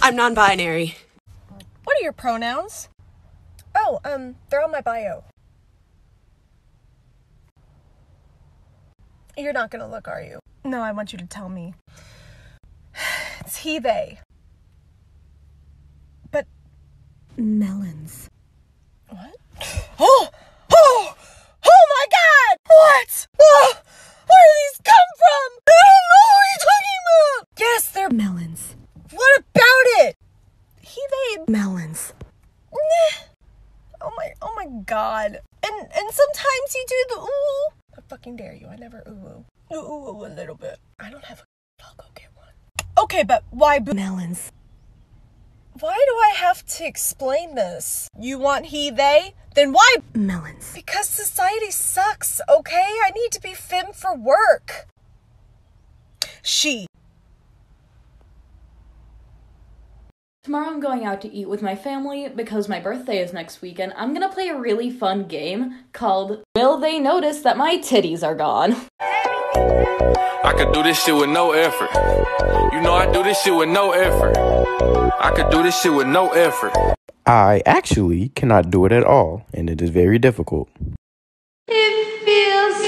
I'm non-binary. What are your pronouns? Oh, they're on my bio. You're not gonna look, are you? No, I want you to tell me. It's he, they. But... melons. What? Oh my God! What? Oh, where do these come from? I don't know what you're talking about! Yes, they're Melons. What about it? He, they... Melons. Oh my God. And sometimes you do the ooh. I fucking dare you. I never ooh. Ooh, a little bit. I don't have a... I'll go get one. Okay, but why... Melons. Why do I have to explain this? You want he, they? Then why? Melons. Because society sucks, okay? I need to be femme for work. She. Tomorrow I'm going out to eat with my family because my birthday is next weekend. I'm gonna play a really fun game called Will They Notice That My Titties Are Gone? I could do this shit with no effort. You know I do this shit with no effort. I could do this shit with no effort. I actually cannot do it at all, and it is very difficult. It feels so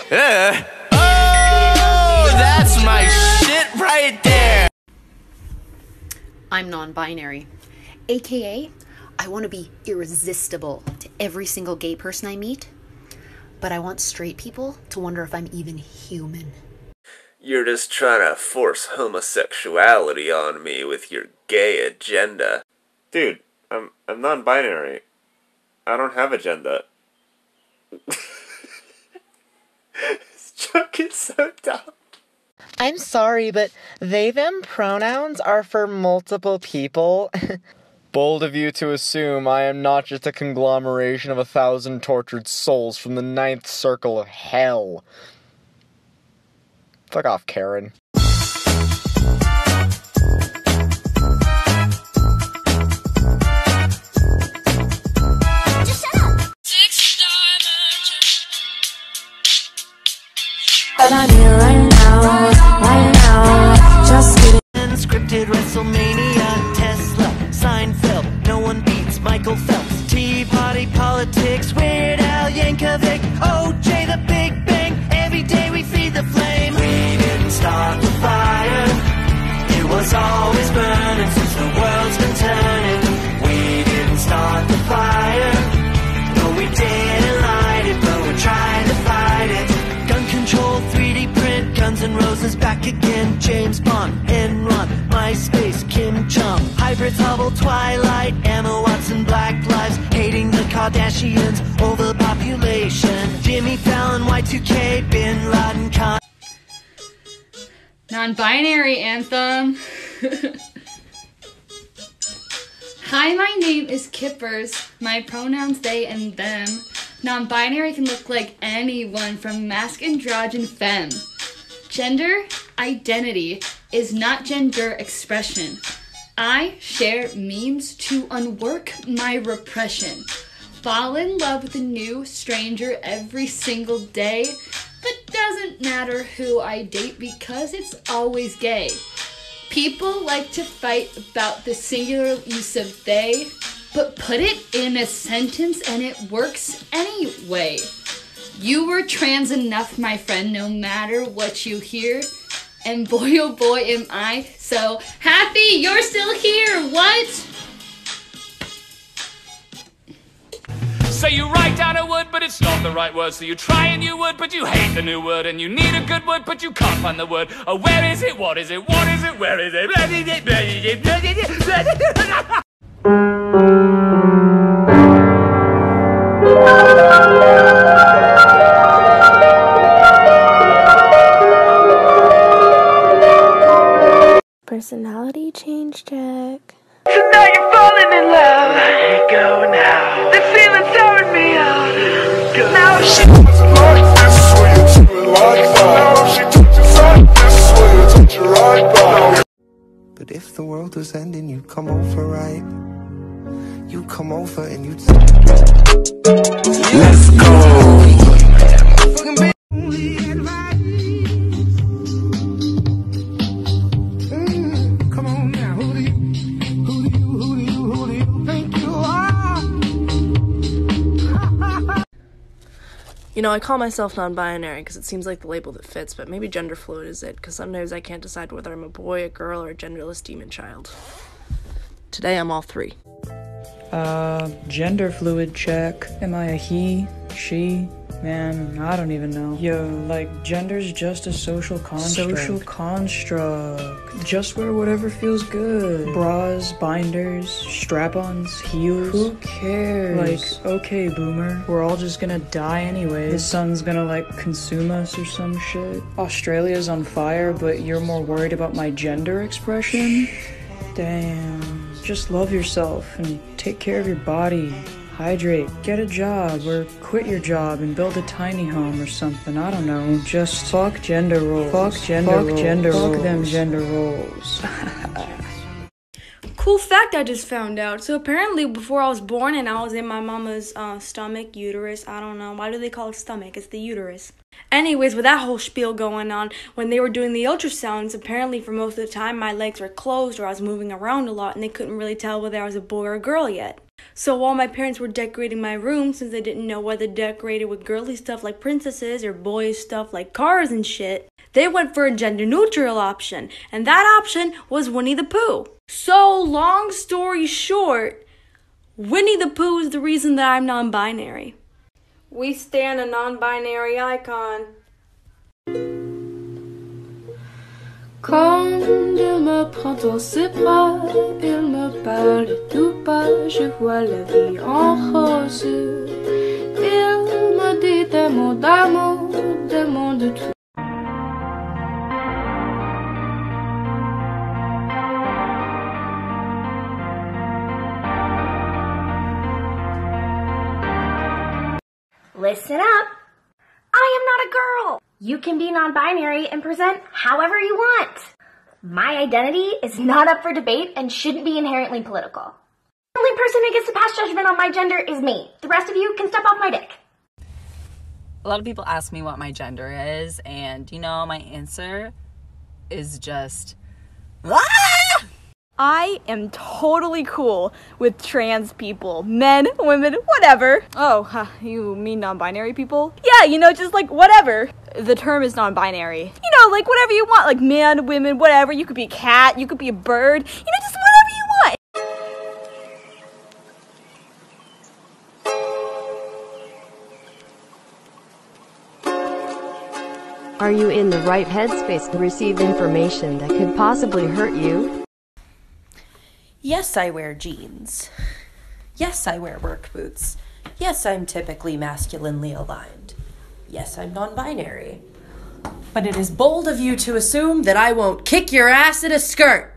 good. Yeah. Oh, that's my shit right there. I'm non-binary. AKA, I want to be irresistible to every single gay person I meet, but I want straight people to wonder if I'm even human. You're just trying to force homosexuality on me with your gay agenda. Dude, I'm non-binary. I don't have agenda. This joke is so dumb. I'm sorry, but they, them pronouns are for multiple people. Bold of you to assume I am not just a conglomeration of 1,000 tortured souls from the 9th circle of hell. Fuck off, Karen. Just shut up. And I'm here right now, just kidding. Unscripted WrestleMania, Tesla, Seinfeld, no one beats Michael Phelps. Tea party politics, Weird Al Yankovic, OJ the Big Bang. Every day we feed the flame. We didn't start the fire. It was always burning since the world's been turning. We didn't start the fire. No, we didn't light it, but we're trying to fight it. Gun control, 3D print, Guns N' Roses back again. James Bond, Enron, MySpace, Kim Jong, hybrids, Hubble, Twilight, Emma Watson, Black Lives, hating the Kardashians, overpopulation, Jimmy Fallon, Y2K, Bin Laden, Khan. Non-binary anthem. Hi, my name is Kippers. My pronouns they and them. Non-binary can look like anyone from masc, androgen, femme. Gender identity is not gender expression. I share memes to unwork my repression. Fall in love with a new stranger every single day, but doesn't matter who I date because it's always gay. People like to fight about the singular use of they, but put it in a sentence and it works anyway. You were trans enough, my friend, no matter what you hear. And boy, oh boy, am I so happy you're still here. What? So you write down a word, but it's not the right word. So you try and you would, but you hate the new word. And you need a good word, but you can't find the word. Oh, where is it? What is it? What is it? Where is it? Personality change check. So now you're falling in love. Let it go now. The feeling's tearing me out. Go. Now she doesn't like this, so you do it like that. Now she touches like this, so you touch her right back. But if the world was ending, you'd come over, right? You'd come over and you'd say, let's go. You know, I call myself non-binary because it seems like the label that fits, but maybe gender fluid is it, because sometimes I can't decide whether I'm a boy, a girl, or a genderless demon child. Today I'm all three. Gender fluid check. Am I a he, she? Man, I don't even know. Yo, like, gender's just a social construct. Social construct. Just wear whatever feels good. Bras, binders, strap-ons, heels. Who cares? Like, okay, boomer, we're all just gonna die anyway. The sun's gonna, like, consume us or some shit. Australia's on fire, but you're more worried about my gender expression? Damn. Just love yourself and take care of your body. Hydrate, get a job, or quit your job and build a tiny home or something. I don't know. Just fuck gender roles. Fuck gender roles. Fuck them gender roles. Cool fact I just found out. So apparently before I was born and I was in my mama's stomach, uterus, I don't know. Why do they call it stomach? It's the uterus. Anyways, with that whole spiel going on, when they were doing the ultrasounds, apparently for most of the time my legs were closed or I was moving around a lot and they couldn't really tell whether I was a boy or a girl yet. So while my parents were decorating my room, since they didn't know whether to decorate it with girly stuff like princesses or boyish stuff like cars and shit, they went for a gender-neutral option, and that option was Winnie the Pooh. So, long story short, Winnie the Pooh is the reason that I'm non-binary. We stand a non-binary icon. Quand il me prend dans ses bras, il me parle tout bas, je vois la vie en rose. Il me dit des mots d'amour, des mots de tout. Listen up. I am not a girl. You can be non-binary and present however you want. My identity is not up for debate and shouldn't be inherently political. The only person who gets to pass judgment on my gender is me. The rest of you can step off my dick. A lot of people ask me what my gender is, and you know, my answer is just I am totally cool with trans people. Men, women, whatever. Oh, you mean non-binary people? Yeah, you know, just like whatever. The term is non-binary. You know, like whatever you want, like man, women, whatever. You could be a cat, you could be a bird. You know, just whatever you want. Are you in the right headspace to receive information that could possibly hurt you? Yes, I wear jeans. Yes, I wear work boots. Yes, I'm typically masculinely aligned. Yes, I'm non-binary. But it is bold of you to assume that I won't kick your ass in a skirt.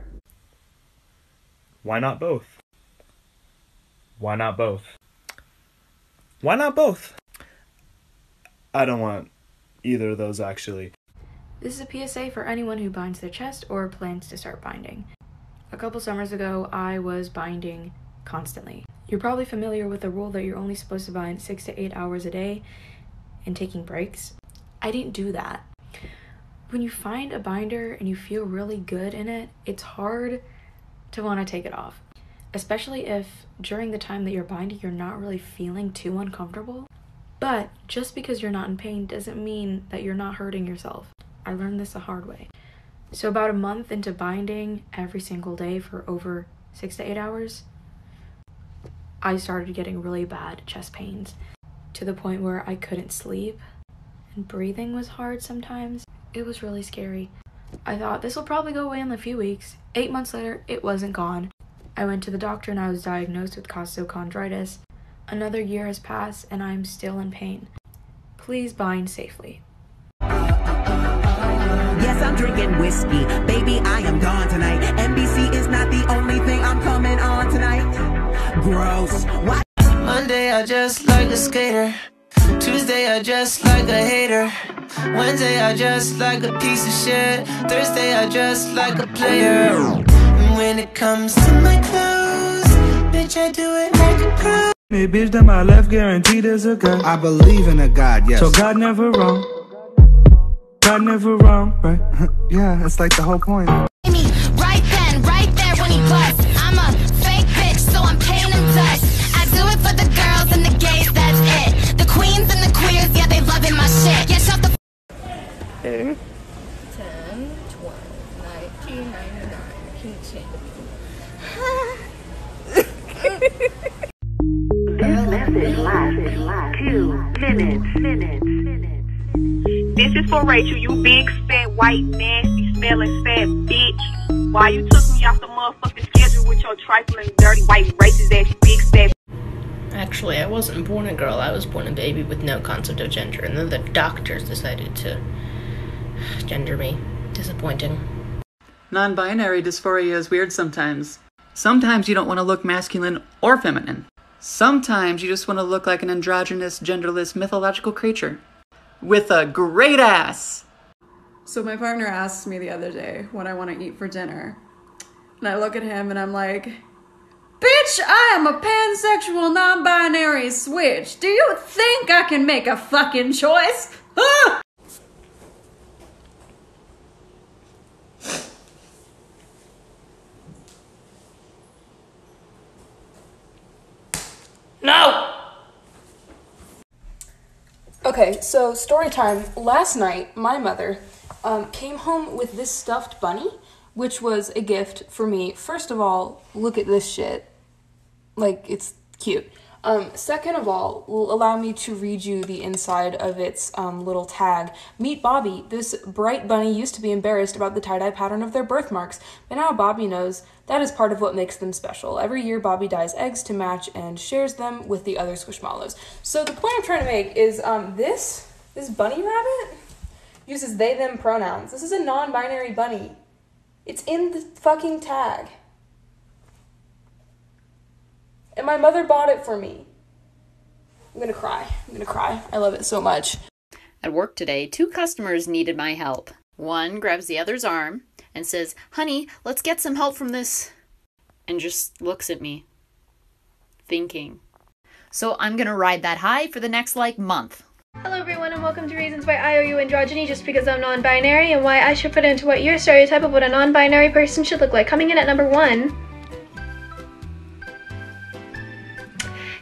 Why not both? Why not both? Why not both? I don't want either of those, actually. This is a PSA for anyone who binds their chest or plans to start binding. A couple summers ago, I was binding constantly. You're probably familiar with the rule that you're only supposed to bind 6 to 8 hours a day and taking breaks. I didn't do that. When you find a binder and you feel really good in it, it's hard to want to take it off. Especially if during the time that you're binding, you're not really feeling too uncomfortable. But just because you're not in pain doesn't mean that you're not hurting yourself. I learned this the hard way. So about a month into binding every single day for over 6 to 8 hours, I started getting really bad chest pains to the point where I couldn't sleep and breathing was hard sometimes. It was really scary. I thought this will probably go away in a few weeks. 8 months later, it wasn't gone. I went to the doctor and I was diagnosed with costochondritis. Another year has passed and I'm still in pain. Please bind safely. Yes, I'm drinking whiskey. Baby, I am gone tonight. NBC is not the only thing I'm coming on tonight. Gross. What? Monday, I just like a skater. Tuesday, I just like a hater. Wednesday, I just like a piece of shit. Thursday, I just like a player. And when it comes to my clothes, bitch, I do it like a pro. Hey, bitch, that my left guaranteed there's a God. I believe in a God, yes. So God never wrong. God never wrong, right? Yeah, that's like the whole point. Right then, right there when he busts. I'm a fake bitch, so I'm paying him dust. I do it for the girls and the gays, that's it. The queens and the queers, yeah, they love is for Rachel, you big, fat, white, nasty, smelling, fat bitch. Why you took me off the motherfucking schedule with your trifling, dirty, white, racist ass, big, fat. Actually, I wasn't born a girl, I was born a baby with no concept of gender, and then the doctors decided to gender me. Disappointing. Non-binary dysphoria is weird sometimes. Sometimes you don't want to look masculine or feminine. Sometimes you just want to look like an androgynous, genderless, mythological creature. With a great ass! So my partner asked me the other day what I want to eat for dinner. And I look at him and I'm like, bitch, I am a pansexual, non-binary switch. Do you think I can make a fucking choice? Ah! No! Okay, so story time. Last night, my mother came home with this stuffed bunny, which was a gift for me. First of all, look at this shit. Like, it's cute. Second of all, will allow me to read you the inside of its little tag. Meet Bobby. This bright bunny used to be embarrassed about the tie-dye pattern of their birthmarks, but now Bobby knows that is part of what makes them special. Every year, Bobby dyes eggs to match and shares them with the other Squishmallows. So the point I'm trying to make is this bunny rabbit uses they, them pronouns. This is a non-binary bunny. It's in the fucking tag. And my mother bought it for me. I'm gonna cry. I love it so much. At work today, 2 customers needed my help. One grabs the other's arm and says, "Honey, let's get some help from this," and just looks at me, thinking. So I'm gonna ride that high for the next, month. Hello everyone and welcome to Reasons Why I Owe You Androgyny Just Because I'm Non-Binary and why I should fit into what your stereotype of what a non-binary person should look like. Coming in at number 1.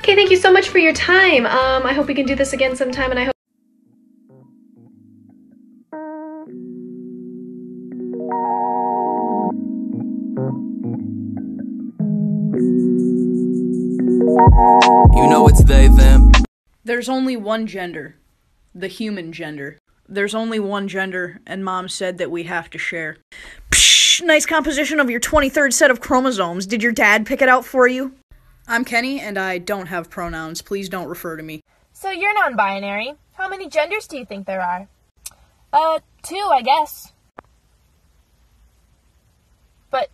Okay, thank you so much for your time. I hope we can do this again sometime, and I hope you know it's they, them. There's only one gender. The human gender. There's only one gender, and Mom said that we have to share. Psh, nice composition of your 23rd set of chromosomes. Did your dad pick it out for you? I'm Kenny, and I don't have pronouns. Please don't refer to me. So you're non-binary. How many genders do you think there are? 2, I guess. But...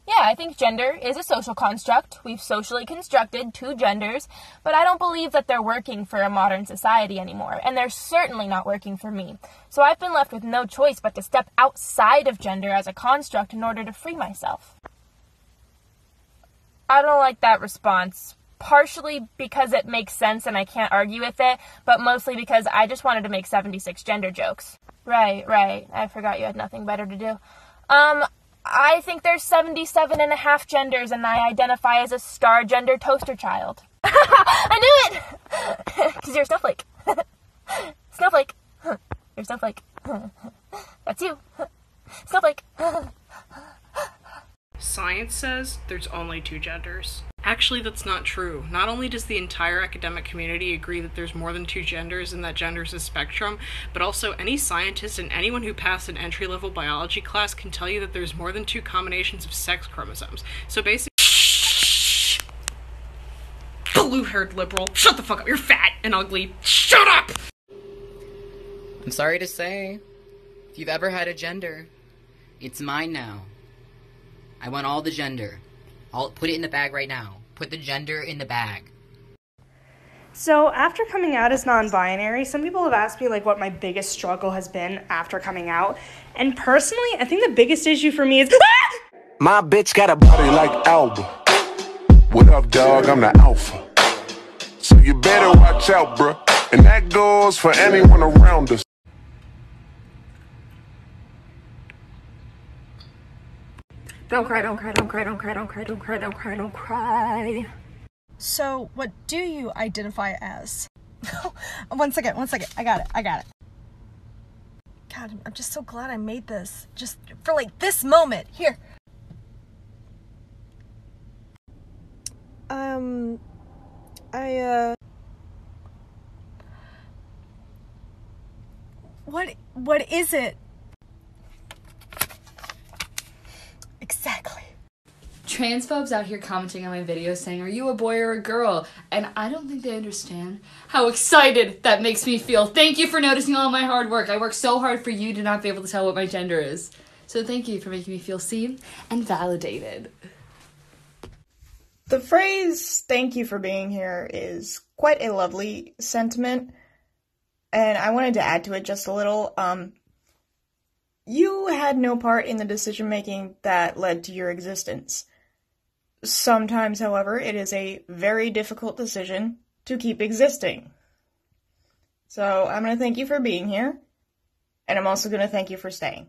yeah, I think gender is a social construct. We've socially constructed 2 genders, but I don't believe that they're working for a modern society anymore, and they're certainly not working for me. So I've been left with no choice but to step outside of gender as a construct in order to free myself. I don't like that response, partially because it makes sense and I can't argue with it, but mostly because I just wanted to make 76 gender jokes. Right, I forgot you had nothing better to do. I think there's 77.5 genders, and I identify as a star gender toaster child. I knew it! Because you're a snowflake. Snowflake. You're a snowflake. That's you. Snowflake. Science says there's only 2 genders. Actually, that's not true. Not only does the entire academic community agree that there's more than 2 genders and that gender is a spectrum, but also any scientist and anyone who passed an entry-level biology class can tell you that there's more than 2 combinations of sex chromosomes. So basically, blue-haired liberal, shut the fuck up, you're fat and ugly, shut up! I'm sorry to say, if you've ever had a gender, it's mine now. I want all the gender. I'll put it in the bag right now. Put the gender in the bag. So after coming out as non-binary, some people have asked me what my biggest struggle has been after coming out. And personally, I think the biggest issue for me is My bitch got a body like Alba. What up, dog? I'm the alpha. So you better watch out, bruh. And that goes for anyone around us. Don't cry, don't cry, don't cry, don't cry, don't cry, don't cry, don't cry, don't cry. So, what do you identify as? One second, I got it. God, I'm just so glad I made this. Just for this moment. Here. What is it? Exactly. Transphobes out here commenting on my videos saying, are you a boy or a girl? And I don't think they understand how excited that makes me feel. Thank you for noticing all my hard work. I work so hard for you to not be able to tell what my gender is. So thank you for making me feel seen and validated. The phrase, thank you for being here, is quite a lovely sentiment, and I wanted to add to it just a little. You had no part in the decision-making that led to your existence. Sometimes, however, it is a very difficult decision to keep existing. So I'm going to thank you for being here, and I'm also going to thank you for staying.